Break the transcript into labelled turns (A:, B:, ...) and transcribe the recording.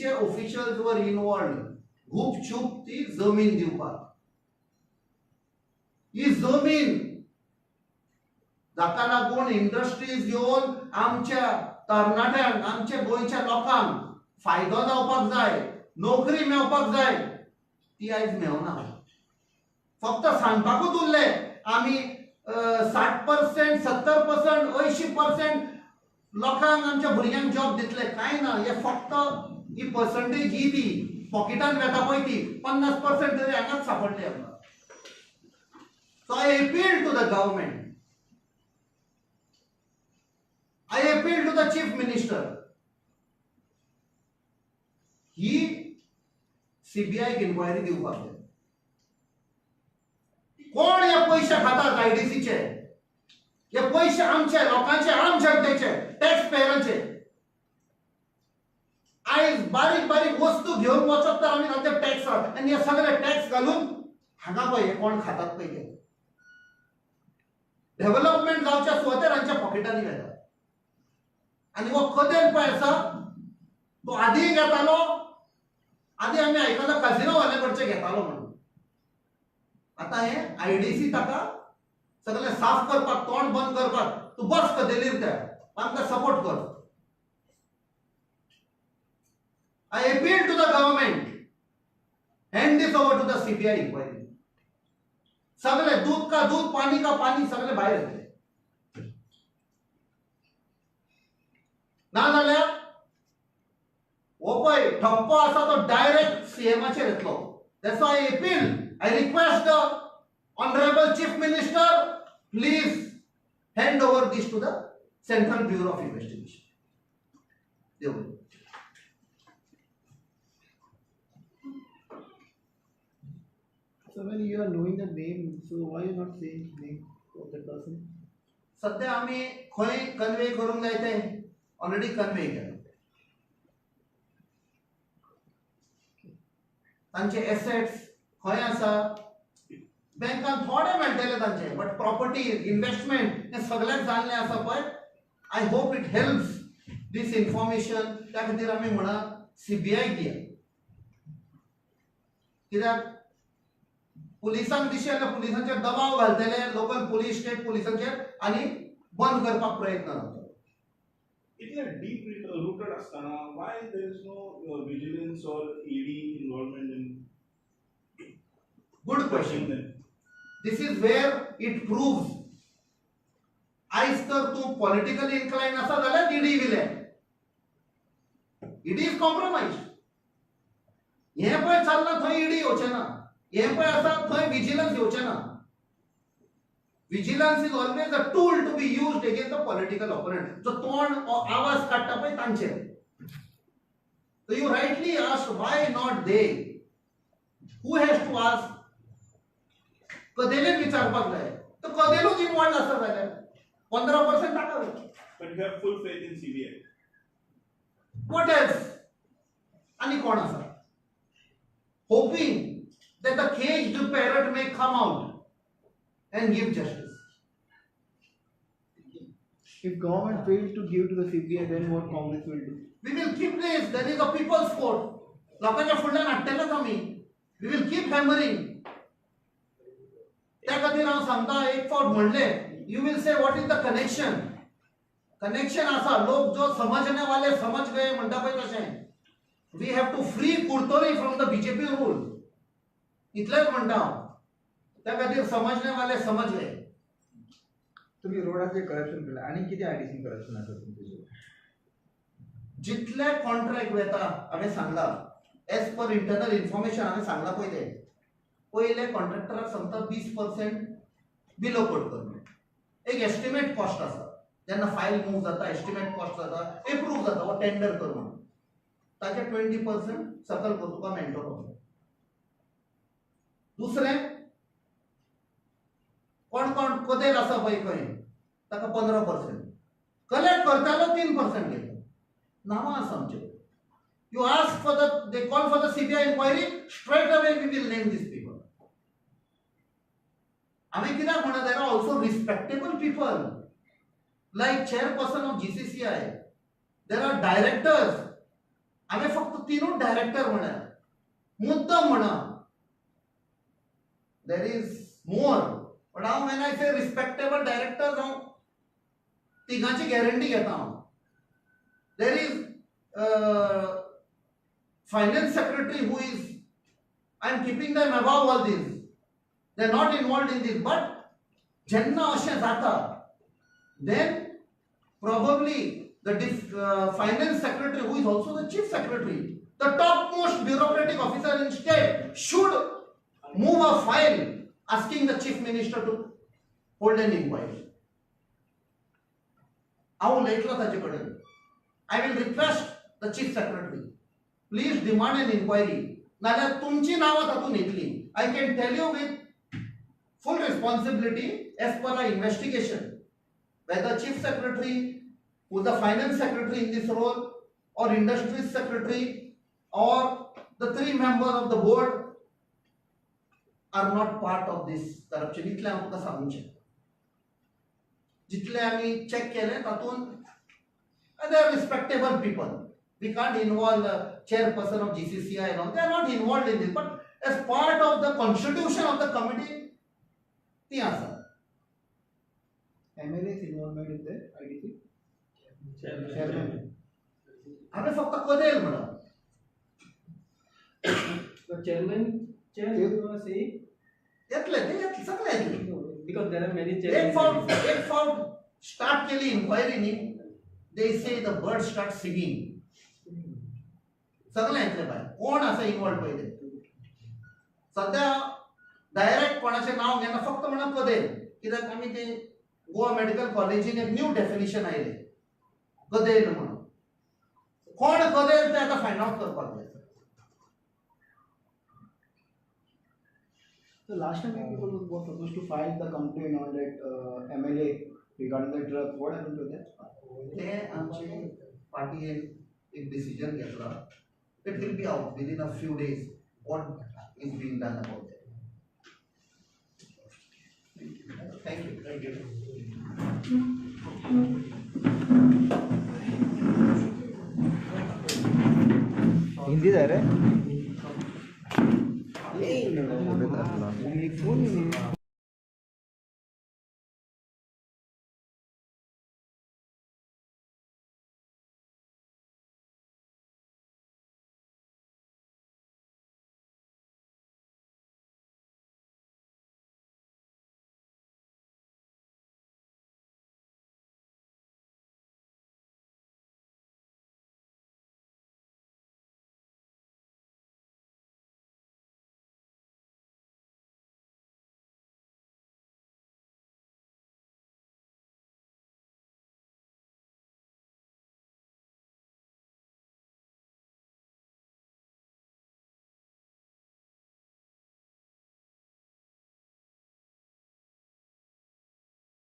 A: चे ऑफिशियल्स वर इन्वॉल्ड गुपचूप ती जमीन दिवपाक. ही जमीन जाका लागून इंडस्ट्रीज येवन आमच्या तरणाट्यांक आमच्या गोंयच्या लोकांक फायदो जावपाक जाय, नोकरी मेळपाक जाय, ती आयज मेळना. फक्त सांगपाकूच उरले आमी 60%, 70%, 80% लोकांक आमच्या भुरग्यांक जॉब दितले. काय ना, हे फक्त ही पर्संटेज ही ती पॉकेटान येता पळय ती 50% तरी हांगाच सापडली आमकां. So I appeal to the government, I appeal to the chief minister. ही CBI इन्क्वायरी दिवपाक जाय. कोण हे पैसे खातात आयडीसीचे? हे पैसे आमचे लोकांचे, आम जनतेचे, टॅक्स पेयरांचे. आयज बारीक बारीक वस्तू घेवन वचत तर आमी घालता टॅक्स, आनी हे सगळे टॅक्स घालून हांगा पळय हे कोण खातात पळय ते डेव्हलपमेंट जावच्या सुवातेर हांच्या पॉकेटांनी येता. आणि वो कदेल पळय आसा तो आधी घेतालो, आधी आम्ही आयकला काजिनो वाल्याकडचे घेतालो म्हणून. आता हे आयडीसी ताका सगळे साफ करपाक, तोंड बंद करपाक, तू बस कदेलीर त्या आमकां सपोर्ट कर. I appeal to the government, hand this over to the CBI inquiry. सगळे दूध का दूध, पाणी का पाणी, सगळे भायर येतले. ना जाल्यार हो पळय ठप्पो आसा तो डायरेक्ट सीएमाचेर येतलो. That's why I appeal, I request the honourable chief minister, please hand over this to the central bureau of investigation.
B: So when you are knowing the name, so why you not saying the name of the person?
A: सध्या आम्ही खंय convey करूंक जाय तें already convey केलं. तांचे assets खंय आसा, बँकान थोडे मेळटले तांचे, बट प्रॉपर्टी इन्व्हेस्टमेंट हे सगळ्याक जाल्ले आसा पळय. I hope it helps this information. त्या खातीर आमी म्हणा सीबीआय दिया. कित्याक पुलिसांक दिशे जाल्यार पुलिसांचेर दबाव घालतले, लोकल पुलीस, स्टेट पुलिसांचेर, आनी बंद करपाक प्रयत्न जातलो.
C: इतल्या डीप रूटेड असताना why there is no vigilance or ED involvement in?
A: Good question. This is where it proves. आयज तर तू पॉलिटिकली इन्क्लाइन आसा जाल्यार ईडी विले. ED is compromise. हे पळय चल्ला थंय ईडी येवचे ना. हे पळय आसा थंय विजिलन्स येवचे ना. Vigilance is always a tool to be used against the political opponent. So तोंड आवाज काढता पळय तांचे. So you rightly asked why not they? Who has to ask? कदेले विचारपाक जाय. तो कदेलूच इन्वॉल्व आसा जाल्यार 15% टाका.
C: But you have full faith in CBI.
A: What else? आणि कोण आसा? Hoping that the caged parrot may come out and give justice.
B: If government fails to give to the CBI, then what Congress will do?
A: We will keep this. There is a people's court. लोकांच्या फुडल्यान हाडटलेच आमी. We will keep hammering. त्या खातीर हांव सांगता, एक फावट म्हणले, you will say what is the connection? Connection आसा. लोक जो समझने वाले समझ गए म्हणटा पळय तशें. We have to free Curtorim from the BJP rule. इतलेच म्हणटा हांव. त्या खातीर समझने वाले समझ गए.
D: तुम्ही रोडाचे करप्शन केलं आणि किती आयडीसी करप्शन असं तुमचे
A: जितले कॉन्ट्रॅक्ट वेता हांवें सांगला एज पर इंटरनल इन्फॉर्मेशन हांवें सांगला पयले कॉन्ट्रॅक्टराक सांगता 20% बिलो कोट करणे. एक एस्टिमेट कॉस्ट आसा, जेन्ना फायल मूव जाता एस्टिमेट कॉस्ट जाता, एप्रूव जाता वो टेंडर कर म्हणून, ताचे 20% सकल तुका मेळटलो. दुसरें कोण कोण कदेल आसा पळय खंय ताका 15%, कलेक्ट करतालो 3% घेता. नांवां आसा आमचे. You ask for they call for the CBI inquiry, straight away we will name these people. आम्ही कित्याक म्हणा, there are also respectable people like chairperson of GCCI. There are directors. हांवें फक्त तीनूच डायरेक्टर म्हळ्या मुद्दम म्हणा देर इज मोर बट हांव when I say respectable director हांव तिगांची गॅरंटी घेता हांव there is finance secretary who is I am keeping them above all these they are not involved in these but जेन्ना अशें जाता then probably the finance secretary, who is also the chief secretary, the topmost bureaucratic officer in state, should move a file asking the chief minister to hold an inquiry. I will request the chief secretary, please demand an inquiry. नाल्यार तुमची नावां तातूंत येतली. I can tell you with full responsibility as per our investigation whether chief secretary, who is the finance secretary in this role, or industries secretary, or the 3 members of the board are not part of this corruption. इतले हांव तुका सांगूंचे. जितले आमी check केले तातूंत they are respectable people. We can't involve the chairperson of GCCI and all. They are not involved in this, but as part of the constitution of the committee, ती आसा.
B: MLA's involvement in the IDC? Chairman.
A: हांवें फक्त कदेल म्हणा.
E: The chairman was saying
A: येतले ते सगळे येतले.
E: because there are many
A: एक
E: chairmen.
A: फावट स्टार्ट केली इन्क्वायरी न्ही they say the bird start singing. सगळे येतले बाय कोण आसा इन्वॉल्व पळय ते. सध्या डायरेक्ट कोणाचें नांव घेना फक्त म्हणा कदेल कित्याक आमी ते गोवा मेडिकल कॉलेजीन एक न्यू डेफिनेशन आयले कदेल म्हणून. कोण कदेल ते आतां फायंड आउट करपाक जाय.
B: So last time people were supposed to file the complaint on that MLA regarding the drugs. What happened to that?
A: ते आमचे पार्टीन एक डिसिजन घेतला. It will be out within a few days what is being done about that. Thank you. Thank you.
D: Hindi आहे रे
B: एक phone